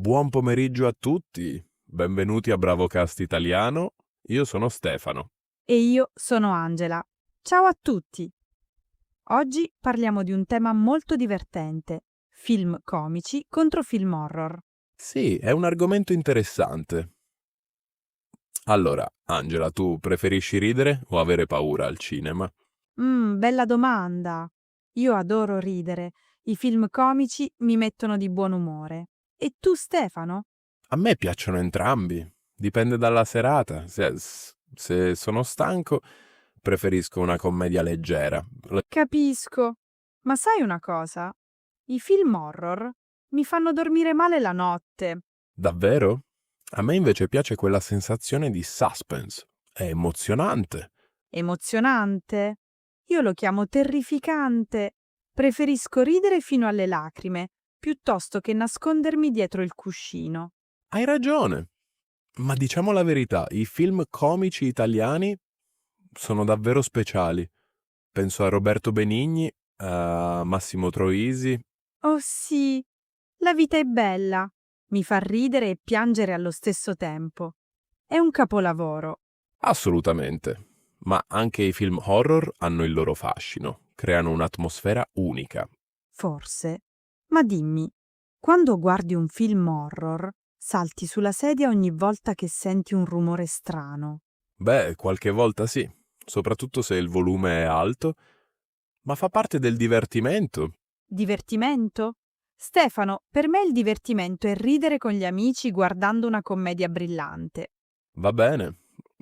Buon pomeriggio a tutti, benvenuti a Bravocast Italiano, io sono Stefano. E io sono Angela. Ciao a tutti! Oggi parliamo di un tema molto divertente: film comici contro film horror. Sì, è un argomento interessante. Allora, Angela, tu preferisci ridere o avere paura al cinema? Bella domanda! Io adoro ridere. I film comici mi mettono di buon umore. E tu, Stefano? A me piacciono entrambi, dipende dalla serata. Se sono stanco, preferisco una commedia leggera. Capisco. Ma sai una cosa? I film horror mi fanno dormire male la notte. Davvero? A me invece piace quella sensazione di suspense. È emozionante. Emozionante? Io lo chiamo terrificante. Preferisco ridere fino alle lacrime, piuttosto che nascondermi dietro il cuscino. Hai ragione. Ma diciamo la verità, i film comici italiani sono davvero speciali. Penso a Roberto Benigni, a Massimo Troisi. Oh sì, la vita è bella. Mi fa ridere e piangere allo stesso tempo. È un capolavoro. Assolutamente. Ma anche i film horror hanno il loro fascino, creano un'atmosfera unica. Forse. Ma dimmi, quando guardi un film horror, salti sulla sedia ogni volta che senti un rumore strano. Beh, qualche volta sì, soprattutto se il volume è alto, ma fa parte del divertimento. Divertimento? Stefano, per me il divertimento è ridere con gli amici guardando una commedia brillante. Va bene,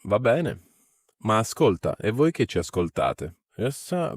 va bene. Ma ascolta, e voi che ci ascoltate?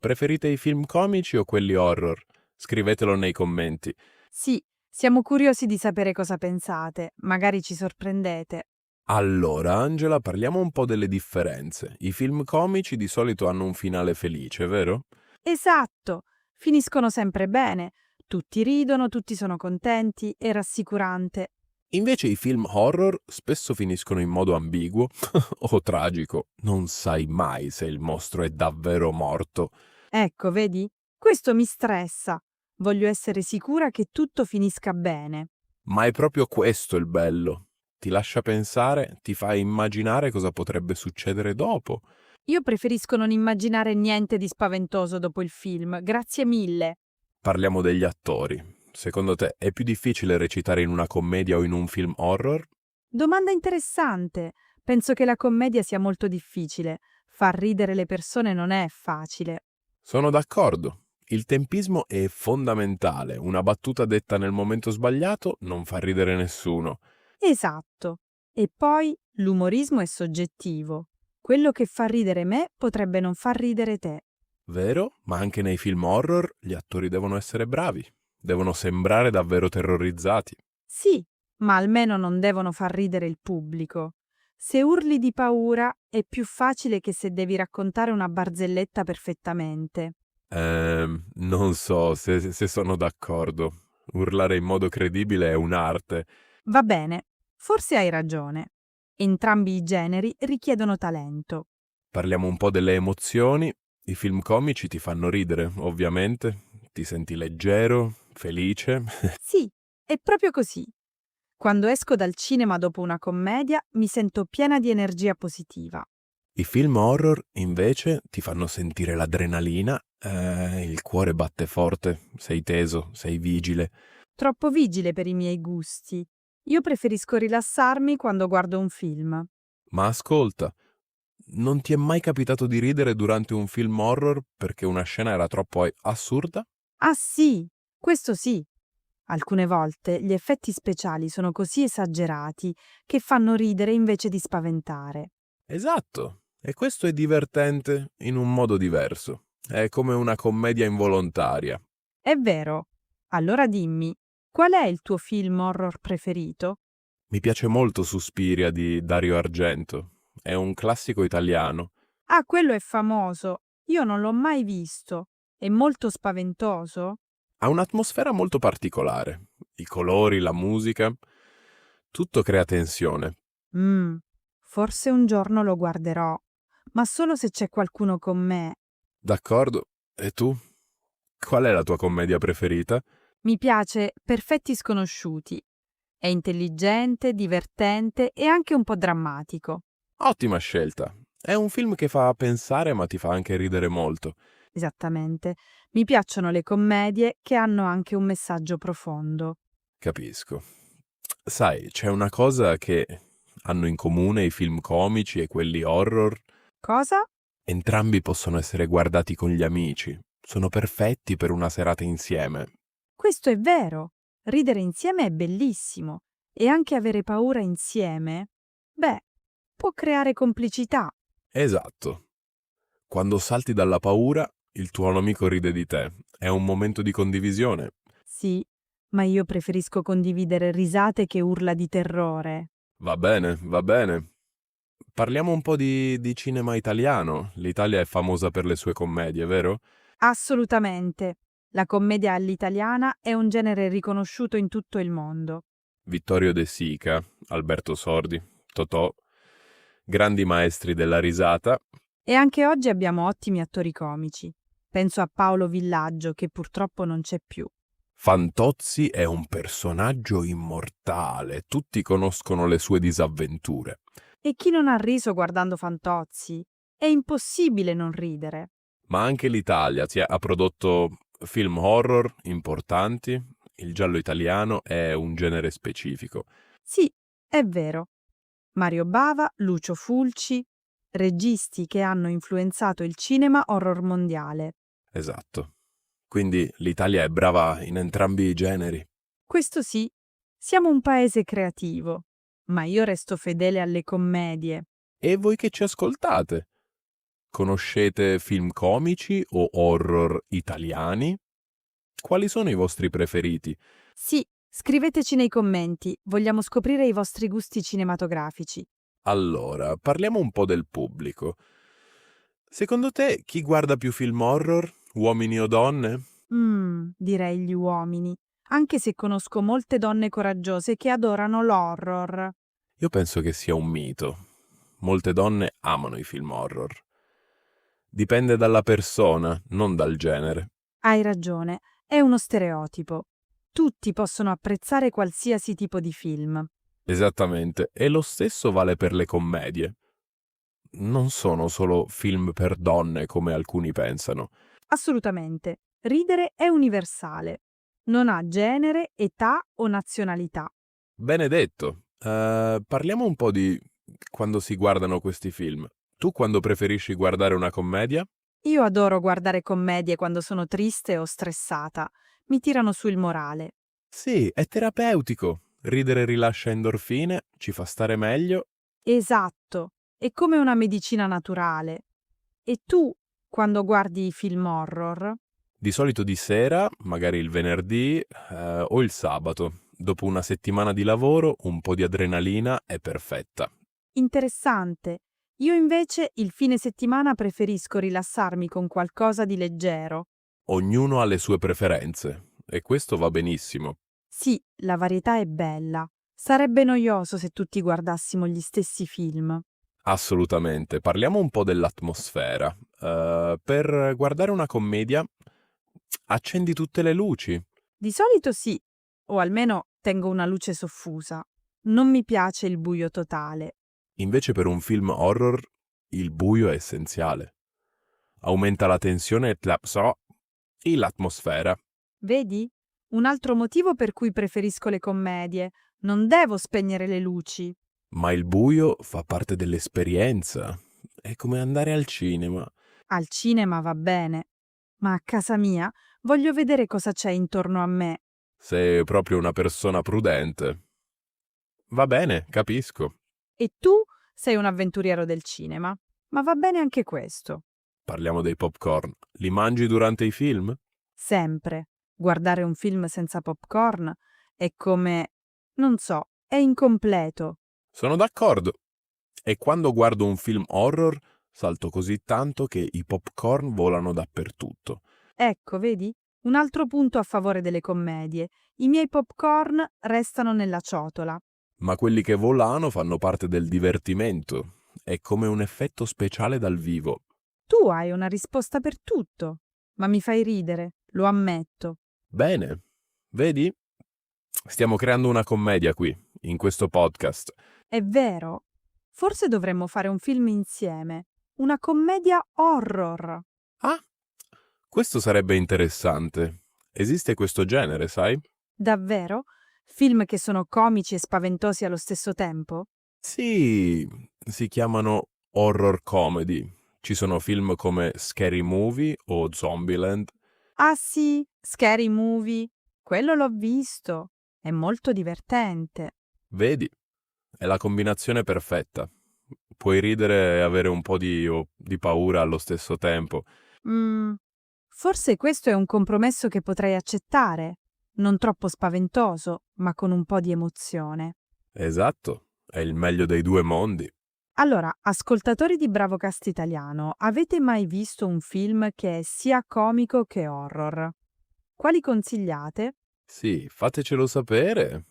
Preferite i film comici o quelli horror? Scrivetelo nei commenti. Sì, siamo curiosi di sapere cosa pensate, magari ci sorprendete. Allora, Angela, parliamo un po' delle differenze. I film comici di solito hanno un finale felice, vero? Esatto, finiscono sempre bene, tutti ridono, tutti sono contenti, è rassicurante. Invece i film horror spesso finiscono in modo ambiguo o tragico. Non sai mai se il mostro è davvero morto. Ecco, vedi? Questo mi stressa. Voglio essere sicura che tutto finisca bene. Ma è proprio questo il bello. Ti lascia pensare, ti fa immaginare cosa potrebbe succedere dopo. Io preferisco non immaginare niente di spaventoso dopo il film, grazie mille. Parliamo degli attori. Secondo te è più difficile recitare in una commedia o in un film horror? Domanda interessante. Penso che la commedia sia molto difficile. Far ridere le persone non è facile. Sono d'accordo. Il tempismo è fondamentale. Una battuta detta nel momento sbagliato non fa ridere nessuno. Esatto. E poi l'umorismo è soggettivo. Quello che fa ridere me potrebbe non far ridere te. Vero? Ma anche nei film horror gli attori devono essere bravi. Devono sembrare davvero terrorizzati. Sì, ma almeno non devono far ridere il pubblico. Se urli di paura è più facile che se devi raccontare una barzelletta perfettamente. Non so se sono d'accordo. Urlare in modo credibile è un'arte. Va bene, forse hai ragione. Entrambi i generi richiedono talento. Parliamo un po' delle emozioni. I film comici ti fanno ridere, ovviamente. Ti senti leggero, felice. Sì, è proprio così. Quando esco dal cinema dopo una commedia mi sento piena di energia positiva. I film horror, invece, ti fanno sentire l'adrenalina, il cuore batte forte, sei teso, sei vigile. Troppo vigile per i miei gusti. Io preferisco rilassarmi quando guardo un film. Ma ascolta, non ti è mai capitato di ridere durante un film horror perché una scena era troppo assurda? Ah sì, questo sì. Alcune volte gli effetti speciali sono così esagerati che fanno ridere invece di spaventare. Esatto, e questo è divertente in un modo diverso. È come una commedia involontaria. È vero. Allora dimmi, qual è il tuo film horror preferito? Mi piace molto Suspiria di Dario Argento. È un classico italiano. Ah, quello è famoso. Io non l'ho mai visto. È molto spaventoso? Ha un'atmosfera molto particolare. I colori, la musica, tutto crea tensione. Mmm, forse un giorno lo guarderò, ma solo se c'è qualcuno con me. D'accordo? E tu? Qual è la tua commedia preferita? Mi piace Perfetti sconosciuti. È intelligente, divertente e anche un po' drammatico. Ottima scelta. È un film che fa pensare ma ti fa anche ridere molto. Esattamente. Mi piacciono le commedie che hanno anche un messaggio profondo. Capisco. Sai, c'è una cosa che hanno in comune i film comici e quelli horror. Cosa? Entrambi possono essere guardati con gli amici. Sono perfetti per una serata insieme. Questo è vero. Ridere insieme è bellissimo. E anche avere paura insieme, beh, può creare complicità. Esatto. Quando salti dalla paura, il tuo amico ride di te. È un momento di condivisione. Sì, ma io preferisco condividere risate che urla di terrore. Va bene, va bene. Parliamo un po' di cinema italiano. L'Italia è famosa per le sue commedie, vero? Assolutamente. La commedia all'italiana è un genere riconosciuto in tutto il mondo. Vittorio De Sica, Alberto Sordi, Totò, grandi maestri della risata. E anche oggi abbiamo ottimi attori comici. Penso a Paolo Villaggio, che purtroppo non c'è più. Fantozzi è un personaggio immortale, tutti conoscono le sue disavventure. E chi non ha riso guardando Fantozzi? È impossibile non ridere. Ma anche l'Italia ha prodotto film horror importanti. Il giallo italiano è un genere specifico. Sì, è vero. Mario Bava, Lucio Fulci, registi che hanno influenzato il cinema horror mondiale. Esatto. Quindi l'Italia è brava in entrambi i generi. Questo sì, siamo un paese creativo, ma io resto fedele alle commedie. E voi che ci ascoltate? Conoscete film comici o horror italiani? Quali sono i vostri preferiti? Sì, scriveteci nei commenti, vogliamo scoprire i vostri gusti cinematografici. Allora, parliamo un po' del pubblico. Secondo te chi guarda più film horror, uomini o donne? Direi gli uomini, anche se conosco molte donne coraggiose che adorano l'horror. Io penso che sia un mito. Molte donne amano i film horror. Dipende dalla persona, non dal genere. Hai ragione, è uno stereotipo. Tutti possono apprezzare qualsiasi tipo di film. Esattamente, e lo stesso vale per le commedie. Non sono solo film per donne come alcuni pensano. Assolutamente. Ridere è universale. Non ha genere, età o nazionalità. Benedetto, parliamo un po' di quando si guardano questi film. Tu quando preferisci guardare una commedia? Io adoro guardare commedie quando sono triste o stressata. Mi tirano su il morale. Sì, è terapeutico. Ridere rilascia endorfine, ci fa stare meglio. Esatto, è come una medicina naturale. E tu, quando guardi i film horror? Di solito di sera, magari il venerdì o il sabato. Dopo una settimana di lavoro, un po' di adrenalina è perfetta. Interessante. Io invece il fine settimana preferisco rilassarmi con qualcosa di leggero. Ognuno ha le sue preferenze e questo va benissimo. Sì, la varietà è bella. Sarebbe noioso se tutti guardassimo gli stessi film. Assolutamente. Parliamo un po' dell'atmosfera. Per guardare una commedia, accendi tutte le luci. Di solito sì, o almeno tengo una luce soffusa. Non mi piace il buio totale. Invece per un film horror, il buio è essenziale. Aumenta la tensione e l'atmosfera. Vedi? Un altro motivo per cui preferisco le commedie. Non devo spegnere le luci. Ma il buio fa parte dell'esperienza. È come andare al cinema. Al cinema va bene, ma a casa mia voglio vedere cosa c'è intorno a me. Sei proprio una persona prudente. Va bene, capisco. E tu sei un avventuriero del cinema, ma va bene anche questo. Parliamo dei popcorn. Li mangi durante i film? Sempre. Guardare un film senza popcorn è come, non so, è incompleto. Sono d'accordo. E quando guardo un film horror, salto così tanto che i popcorn volano dappertutto. Ecco, vedi? Un altro punto a favore delle commedie. I miei popcorn restano nella ciotola. Ma quelli che volano fanno parte del divertimento. È come un effetto speciale dal vivo. Tu hai una risposta per tutto, ma mi fai ridere, lo ammetto. Bene, vedi? Stiamo creando una commedia qui, in questo podcast. È vero. Forse dovremmo fare un film insieme. Una commedia horror. Ah, questo sarebbe interessante. Esiste questo genere, sai? Davvero? Film che sono comici e spaventosi allo stesso tempo? Sì, si chiamano horror comedy. Ci sono film come Scary Movie o Zombieland. Ah sì, Scary Movie. Quello l'ho visto. È molto divertente. Vedi, è la combinazione perfetta. Puoi ridere e avere un po' di paura allo stesso tempo. Mm, forse questo è un compromesso che potrei accettare. Non troppo spaventoso, ma con un po' di emozione. Esatto, è il meglio dei due mondi. Allora, ascoltatori di Bravocast Italiano, avete mai visto un film che è sia comico che horror? Quali consigliate? Sì, fatecelo sapere.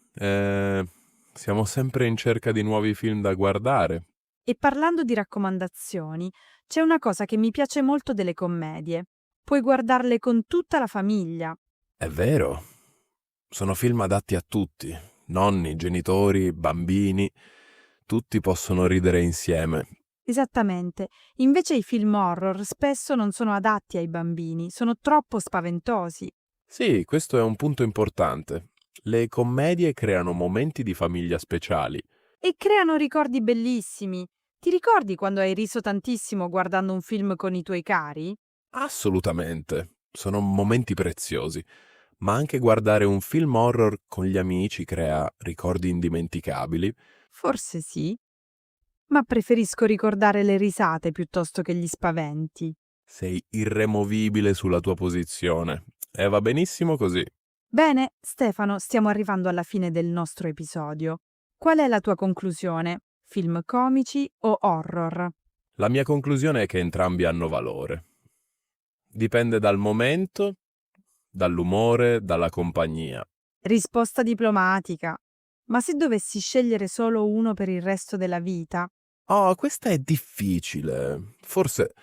Siamo sempre in cerca di nuovi film da guardare. E parlando di raccomandazioni, c'è una cosa che mi piace molto delle commedie. Puoi guardarle con tutta la famiglia. È vero, sono film adatti a tutti. Nonni, genitori, bambini, tutti possono ridere insieme. Esattamente. Invece i film horror spesso non sono adatti ai bambini, sono troppo spaventosi. Sì, questo è un punto importante. Le commedie creano momenti di famiglia speciali. E creano ricordi bellissimi. Ti ricordi quando hai riso tantissimo guardando un film con i tuoi cari? Assolutamente, sono momenti preziosi. Ma anche guardare un film horror con gli amici crea ricordi indimenticabili. Forse sì, ma preferisco ricordare le risate piuttosto che gli spaventi. Sei irremovibile sulla tua posizione. E va benissimo così. Bene, Stefano, stiamo arrivando alla fine del nostro episodio. Qual è la tua conclusione? Film comici o horror? La mia conclusione è che entrambi hanno valore. Dipende dal momento, dall'umore, dalla compagnia. Risposta diplomatica. Ma se dovessi scegliere solo uno per il resto della vita? Oh, questa è difficile. Forse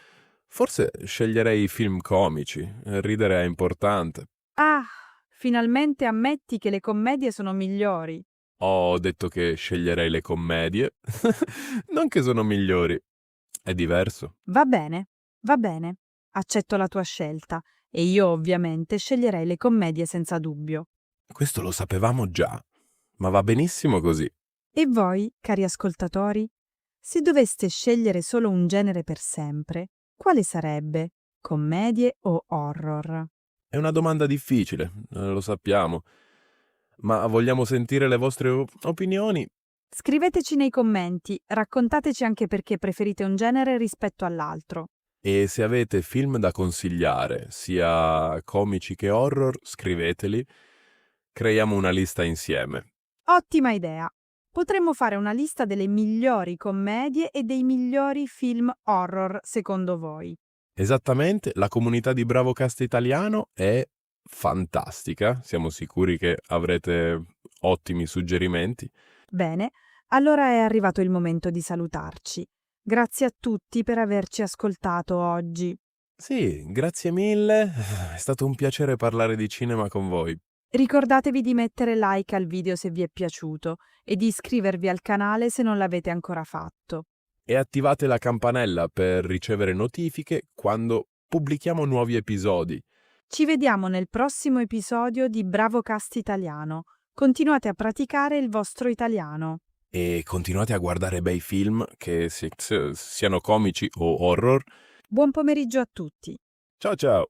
sceglierei i film comici. Ridere è importante. Ah, finalmente ammetti che le commedie sono migliori. Ho detto che sceglierei le commedie. Non che sono migliori. È diverso. Va bene, va bene. Accetto la tua scelta e io ovviamente sceglierei le commedie senza dubbio. Questo lo sapevamo già, ma va benissimo così. E voi, cari ascoltatori? Se doveste scegliere solo un genere per sempre, quale sarebbe? Commedie o horror? È una domanda difficile, lo sappiamo. Ma vogliamo sentire le vostre opinioni? Scriveteci nei commenti, raccontateci anche perché preferite un genere rispetto all'altro. E se avete film da consigliare, sia comici che horror, scriveteli. Creiamo una lista insieme. Ottima idea! Potremmo fare una lista delle migliori commedie e dei migliori film horror secondo voi. Esattamente, la comunità di Bravocast Italiano è fantastica. Siamo sicuri che avrete ottimi suggerimenti. Bene, allora è arrivato il momento di salutarci. Grazie a tutti per averci ascoltato oggi. Sì, grazie mille. È stato un piacere parlare di cinema con voi. Ricordatevi di mettere like al video se vi è piaciuto e di iscrivervi al canale se non l'avete ancora fatto. E attivate la campanella per ricevere notifiche quando pubblichiamo nuovi episodi. Ci vediamo nel prossimo episodio di Bravocast Italiano. Continuate a praticare il vostro italiano. E continuate a guardare bei film, che siano comici o horror. Buon pomeriggio a tutti. Ciao ciao!